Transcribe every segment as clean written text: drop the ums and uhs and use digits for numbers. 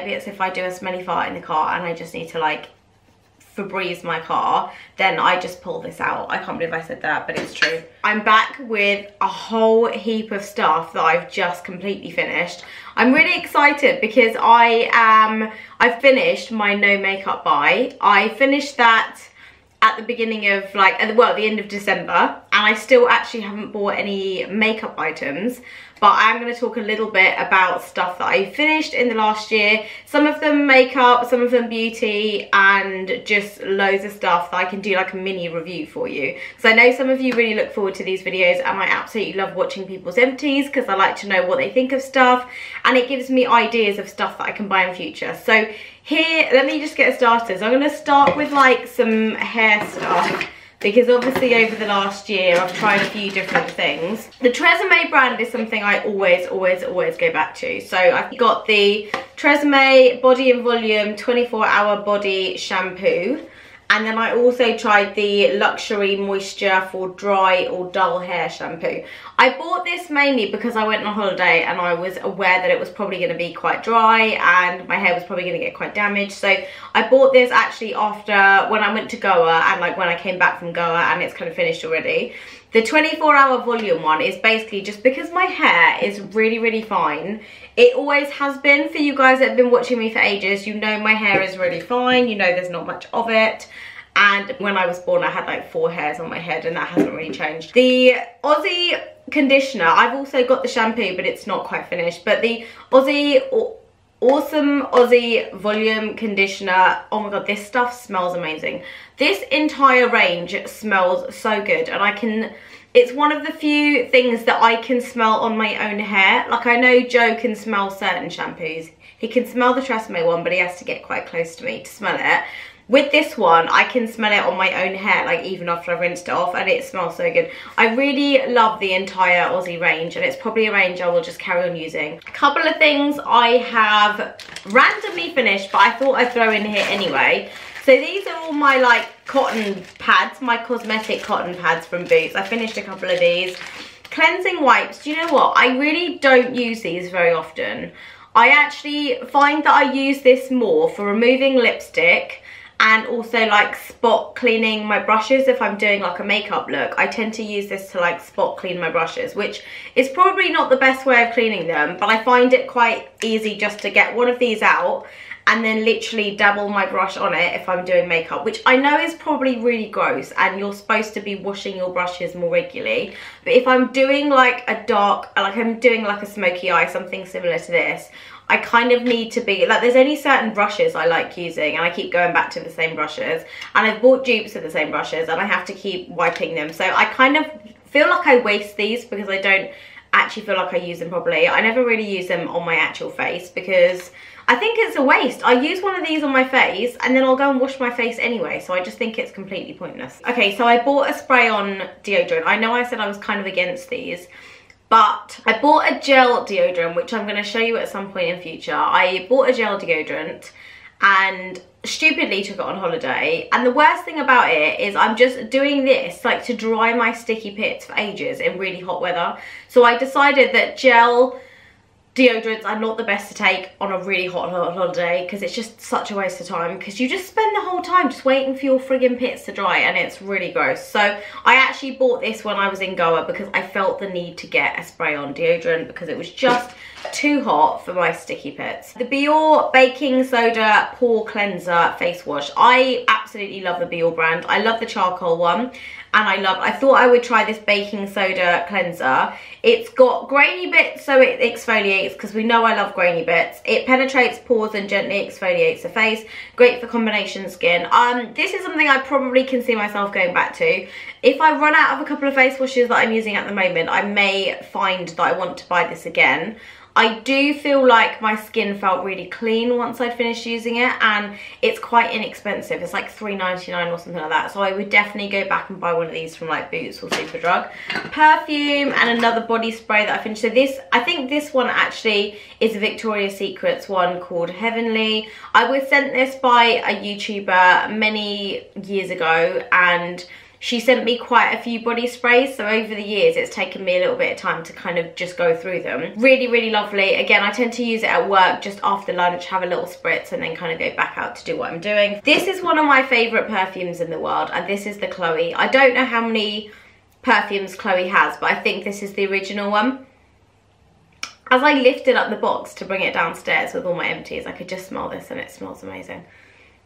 maybe it's if I do a smelly fart in the car and I just need to like Febreze my car, then I just pull this out. I can't believe I said that, but it's true. I'm back with a whole heap of stuff that I've just completely finished. I'm really excited because I've finished my no makeup buy. I finished that at the beginning of like, well, the end of December, and I still actually haven't bought any makeup items, but I'm going to talk a little bit about stuff that I finished in the last year. Some of them makeup, some of them beauty, and just loads of stuff that I can do like a mini review for you. So I know some of you really look forward to these videos, and I absolutely love watching people's empties because I like to know what they think of stuff, and it gives me ideas of stuff that I can buy in future. So here, let me just get started. So I'm going to start with like some hair stuff, because obviously over the last year I've tried a few different things. The Tresemme brand is something I always go back to. So I've got the Tresemme Body and Volume 24-hour body shampoo. And then I also tried the Luxury Moisture for dry or dull hair shampoo. I bought this mainly because I went on holiday and I was aware that it was probably going to be quite dry and my hair was probably going to get quite damaged. So I bought this actually after when I went to Goa and like when I came back from Goa, and it's kind of finished already. The 24-hour volume one is basically just because my hair is really fine. It always has been. For you guys that have been watching me for ages, you know my hair is really fine. You know there's not much of it. And when I was born, I had like 4 hairs on my head, and that hasn't really changed. The Aussie conditioner, I've also got the shampoo, but it's not quite finished. But the Awesome Aussie Volume Conditioner, oh my god, this stuff smells amazing. This entire range smells so good, and it's one of the few things that I can smell on my own hair. Like, I know Joe can smell certain shampoos. He can smell the Tresemme one, but he has to get quite close to me to smell it. With this one, I can smell it on my own hair, like even after I've rinsed it off, and it smells so good. I really love the entire Aussie range, and it's probably a range I will just carry on using. A couple of things I have randomly finished, but I thought I'd throw in here anyway. So these are all my like cotton pads, my cosmetic cotton pads from Boots. I finished a couple of these. Cleansing wipes, do you know what? I really don't use these very often. I actually find that I use this more for removing lipstick, and also like spot cleaning my brushes. If I'm doing like a makeup look, I tend to use this to like spot clean my brushes, which is probably not the best way of cleaning them, but I find it quite easy just to get one of these out and then literally dabble my brush on it if I'm doing makeup, which I know is probably really gross, and you're supposed to be washing your brushes more regularly. But if I'm doing like a dark, like I'm doing like a smoky eye, something similar to this, I kind of need to be, like, there's only certain brushes I like using, and I keep going back to the same brushes, and I've bought dupes of the same brushes, and I have to keep wiping them. So I kind of feel like I waste these because I don't actually feel like I use them properly. I never really use them on my actual face because I think it's a waste. I use one of these on my face and then I'll go and wash my face anyway, so I just think it's completely pointless. Okay, so I bought a spray-on deodorant. I know I said I was kind of against these, but I bought a gel deodorant, which I'm going to show you at some point in future. I bought a gel deodorant and stupidly took it on holiday, and the worst thing about it is I'm just doing this like to dry my sticky pits for ages in really hot weather. So I decided that gel deodorants are not the best to take on a really hot holiday, because it's just such a waste of time, because you just spend the whole time just waiting for your friggin' pits to dry, and it's really gross. So I actually bought this when I was in Goa because I felt the need to get a spray-on deodorant because it was just too hot for my sticky pits. The Biore Baking Soda Pore Cleanser Face Wash. I absolutely love the Biore brand. I love the charcoal one. And I thought I would try this baking soda cleanser. It's got grainy bits, so it exfoliates, because we know I love grainy bits. It penetrates pores and gently exfoliates the face. Great for combination skin. This is something I probably can see myself going back to. If I run out of a couple of face washes that I'm using at the moment, I may find that I want to buy this again. I do feel like my skin felt really clean once I'd finished using it, and it's quite inexpensive. It's like $3.99 or something like that. So I would definitely go back and buy one of these from like Boots or Superdrug. Perfume and another body spray that I finished. So this, I think this one actually is a Victoria's Secrets one called Heavenly. I was sent this by a YouTuber many years ago, and she sent me quite a few body sprays, so over the years it's taken me a little bit of time to kind of just go through them. Really, really lovely. Again, I tend to use it at work just after lunch, have a little spritz, and then kind of go back out to do what I'm doing. This is one of my favourite perfumes in the world, and this is the Chloe. I don't know how many perfumes Chloe has, but I think this is the original one. As I lifted up the box to bring it downstairs with all my empties, I could just smell this, and it smells amazing.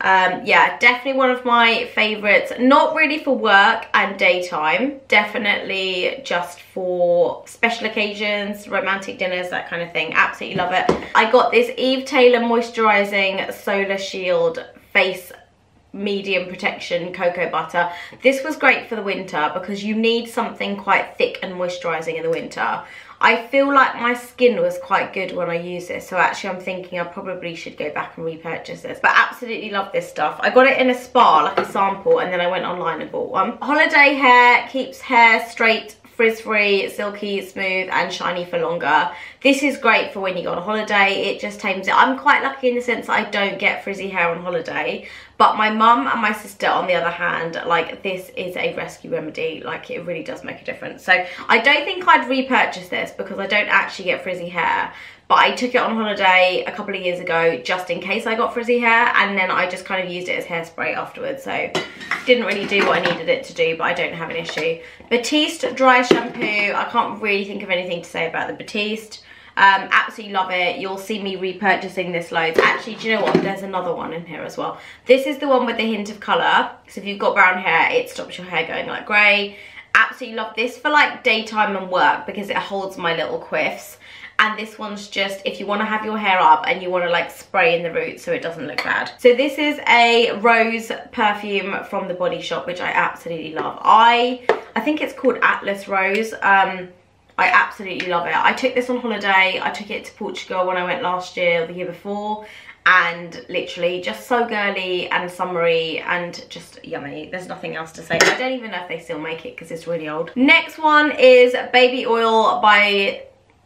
Yeah, definitely one of my favourites. Not really for work and daytime, definitely just for special occasions, romantic dinners, that kind of thing. Absolutely love it. I got this Eve Taylor Moisturising Solar Shield Face Medium Protection Cocoa Butter. This was great for the winter because you need something quite thick and moisturising in the winter. I feel like my skin was quite good when I used this, so actually I'm thinking I probably should go back and repurchase this. But absolutely love this stuff. I got it in a spa, like a sample, and then I went online and bought one. Holiday hair keeps hair straight, frizz-free, silky, smooth, and shiny for longer. This is great for when you go on holiday. It just tames it. I'm quite lucky in the sense that I don't get frizzy hair on holiday, but my mum and my sister, on the other hand, like, this is a rescue remedy. Like, it really does make a difference. So I don't think I'd repurchase this because I don't actually get frizzy hair, but I took it on holiday a couple of years ago just in case I got frizzy hair, and then I just kind of used it as hairspray afterwards. So didn't really do what I needed it to do, but I don't have an issue. Batiste dry shampoo. I can't really think of anything to say about the Batiste. Absolutely love it. You'll see me repurchasing this loads. Actually, do you know what? There's another one in here as well. This is the one with the hint of colour. So if you've got brown hair, it stops your hair going like grey. Absolutely love this for like daytime and work because it holds my little quiffs. And this one's just if you want to have your hair up and you want to like spray in the roots so it doesn't look bad. So this is a rose perfume from the Body Shop, which I absolutely love. I think it's called Atlas Rose. I absolutely love it. I took this on holiday. I took it to Portugal when I went last year or the year before, and literally just so girly and summery and just yummy. There's nothing else to say. I don't even know if they still make it because it's really old. Next one is baby oil by,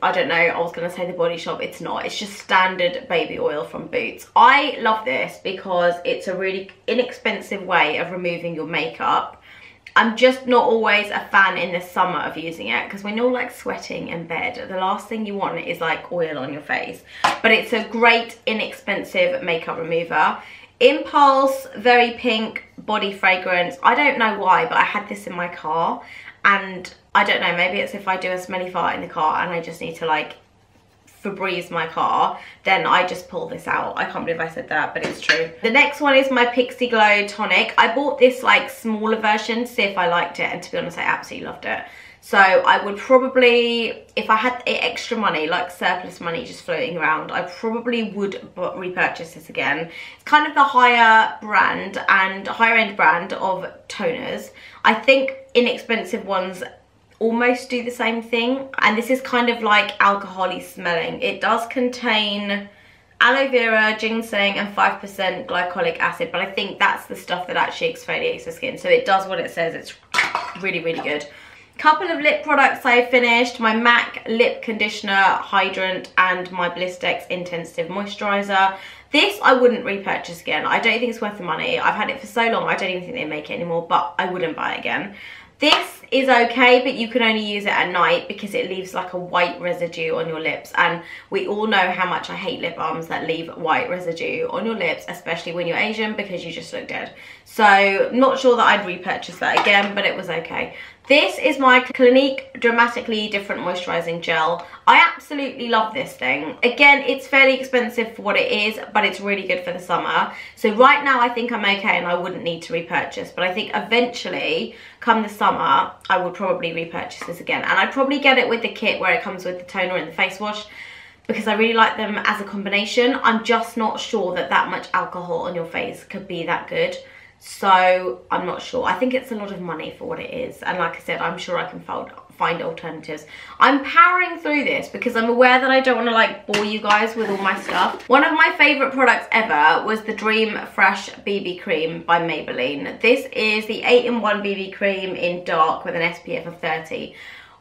I don't know, I was going to say the Body Shop. It's not. It's just standard baby oil from Boots. I love this because it's a really inexpensive way of removing your makeup. I'm just not always a fan in the summer of using it because when you're like sweating in bed, the last thing you want is like oil on your face. But it's a great inexpensive makeup remover. Impulse Very Pink body fragrance. I don't know why, but I had this in my car, and I don't know, maybe it's if I do a smelly fart in the car and I just need to like Febreze my car, then I just pull this out. I can't believe I said that, but it's true. The next one is my Pixie Glow tonic. I bought this like smaller version to see if I liked it, and to be honest, I absolutely loved it. So I would probably, if I had extra money, like surplus money just floating around, I probably would repurchase this again. It's kind of the higher brand and higher end brand of toners. I think inexpensive ones almost do the same thing, and this is kind of like alcohol-y smelling. It does contain aloe vera, ginseng, and 5% glycolic acid, but I think that's the stuff that actually exfoliates the skin, so it does what it says. It's really, really good. Couple of lip products I finished: my MAC lip conditioner hydrant and my Blistex intensive moisturizer. This I wouldn't repurchase again. I don't think it's worth the money. I've had it for so long, I don't even think they make it anymore, but I wouldn't buy it again. This is okay, but you can only use it at night because it leaves like a white residue on your lips, and we all know how much I hate lip balms that leave white residue on your lips, especially when you're Asian, because you just look dead. So not sure that I'd repurchase that again, but it was okay. This is my Clinique Dramatically Different Moisturising Gel. I absolutely love this thing. Again, it's fairly expensive for what it is, but it's really good for the summer. So right now I think I'm okay and I wouldn't need to repurchase, but I think eventually, come the summer, I would probably repurchase this again. And I'd probably get it with the kit where it comes with the toner and the face wash, because I really like them as a combination. I'm just not sure that that much alcohol on your face could be that good. So I'm not sure. I think it's a lot of money for what it is, and like I said, I'm sure I can find alternatives. I'm powering through this because I'm aware that I don't want to like bore you guys with all my stuff. One of my favourite products ever was the Dream Fresh BB Cream by Maybelline. This is the 8-in-1 BB cream in dark with an SPF of 30.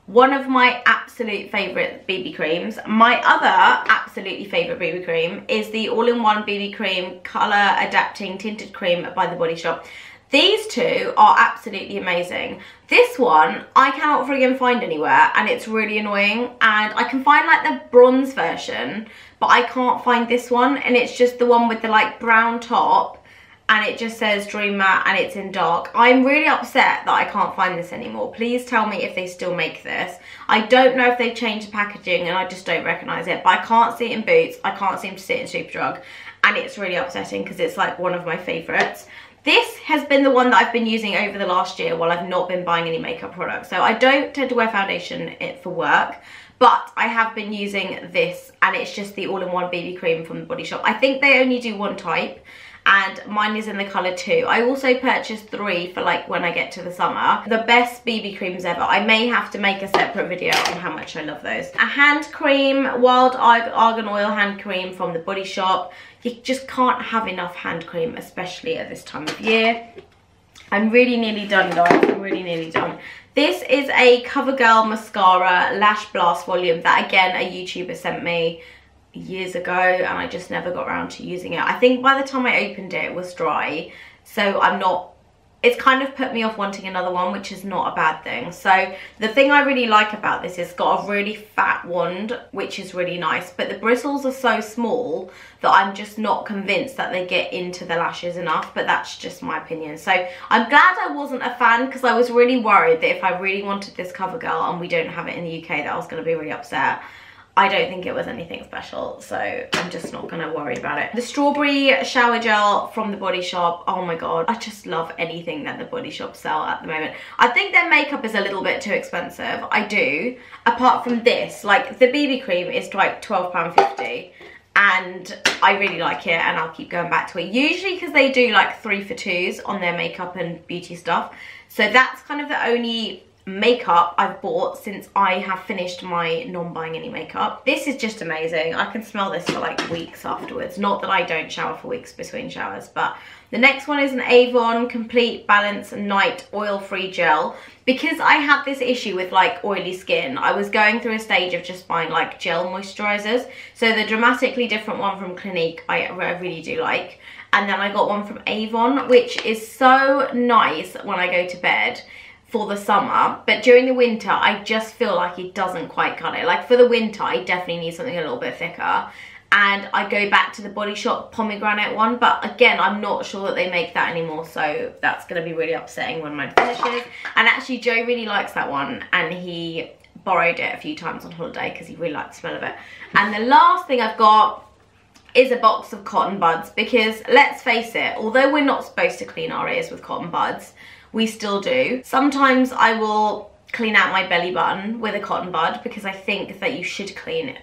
One of my absolute favourite BB creams. My other absolutely favourite BB cream is the all-in-one BB cream colour adapting tinted cream by the Body Shop. These two are absolutely amazing. This one I cannot friggin' find anywhere, and it's really annoying. And I can find like the bronze version, but I can't find this one, and it's just the one with the like brown top, and it just says Dream Matte and it's in dark. I'm really upset that I can't find this anymore. Please tell me if they still make this. I don't know if they've changed the packaging and I just don't recognise it, but I can't see it in Boots, I can't seem to see it in Superdrug, and it's really upsetting because it's like one of my favourites. This has been the one that I've been using over the last year while I've not been buying any makeup products. So I don't tend to wear foundation for work, but I have been using this, and it's just the all-in-one BB cream from the Body Shop. I think they only do one type, and mine is in the colour 2. I also purchased 3 for like when I get to the summer. The best BB creams ever. I may have to make a separate video on how much I love those. A hand cream, Wild Argan Oil hand cream from the Body Shop. You just can't have enough hand cream, especially at this time of year. I'm really nearly done, guys. I'm really nearly done. This is a CoverGirl mascara lash blast volume that, again, a YouTuber sent me years ago, and I just never got around to using it. I think by the time I opened it, it was dry, so it's kind of put me off wanting another one, which is not a bad thing. So the thing I really like about this is it's got a really fat wand, which is really nice, but the bristles are so small that I'm just not convinced that they get into the lashes enough, but that's just my opinion. So I'm glad I wasn't a fan, because I was really worried that if I really wanted this CoverGirl and we don't have it in the UK, that I was going to be really upset. I don't think it was anything special, so I'm just not going to worry about it. The strawberry shower gel from the Body Shop. Oh my god, I just love anything that the Body Shop sell at the moment. I think their makeup is a little bit too expensive. I do. Apart from this, like the BB cream is like £12.50. And I really like it, and I'll keep going back to it. Usually because they do like 3 for 2s on their makeup and beauty stuff. So that's kind of the only makeup I've bought since I have finished my non-buying any makeup. This is just amazing. I can smell this for like weeks afterwards. Not that I don't shower for weeks between showers, but the next one is an Avon Complete Balance Night Oil-Free Gel. Because I have this issue with like oily skin, I was going through a stage of just buying like gel moisturizers. So the dramatically different one from Clinique I really do like, and then I got one from Avon, which is so nice when I go to bed for the summer, but during the winter I just feel like it doesn't quite cut it. Like for the winter I definitely need something a little bit thicker, and I go back to the Body Shop pomegranate one, but again I'm not sure that they make that anymore, so that's going to be really upsetting when mine finishes. And actually Joe really likes that one, and he borrowed it a few times on holiday because he really liked the smell of it. And the last thing I've got is a box of cotton buds, because let's face it, although we're not supposed to clean our ears with cotton buds, we still do. Sometimes I will clean out my belly button with a cotton bud, because I think that you should clean it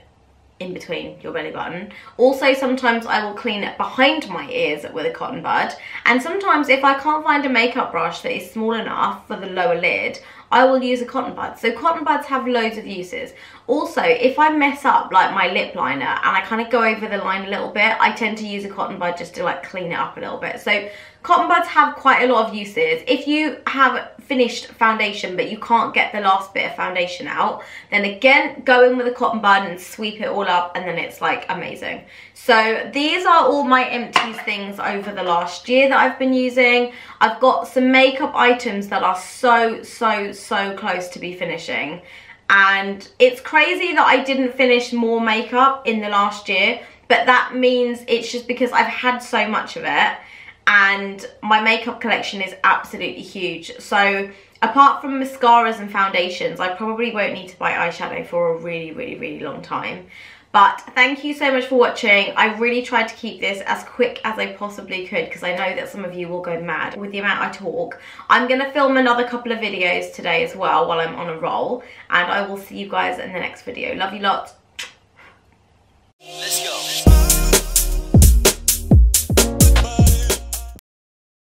in between your belly button. Also, sometimes I will clean it behind my ears with a cotton bud. And sometimes if I can't find a makeup brush that is small enough for the lower lid, I will use a cotton bud. So cotton buds have loads of uses. Also, if I mess up like my lip liner and I kind of go over the line a little bit, I tend to use a cotton bud just to like clean it up a little bit. So cotton buds have quite a lot of uses. If you have finished foundation but you can't get the last bit of foundation out, then again, go in with a cotton bud and sweep it all up, and then it's like amazing. So these are all my empties things over the last year that I've been using. I've got some makeup items that are so close to be finishing. And it's crazy that I didn't finish more makeup in the last year, but that means it's just because I've had so much of it, and my makeup collection is absolutely huge. So apart from mascaras and foundations, I probably won't need to buy eyeshadow for a really long time. But thank you so much for watching. I really tried to keep this as quick as I possibly could, because I know that some of you will go mad with the amount I talk. I'm going to film another couple of videos today as well while I'm on a roll, and I will see you guys in the next video. Love you lots.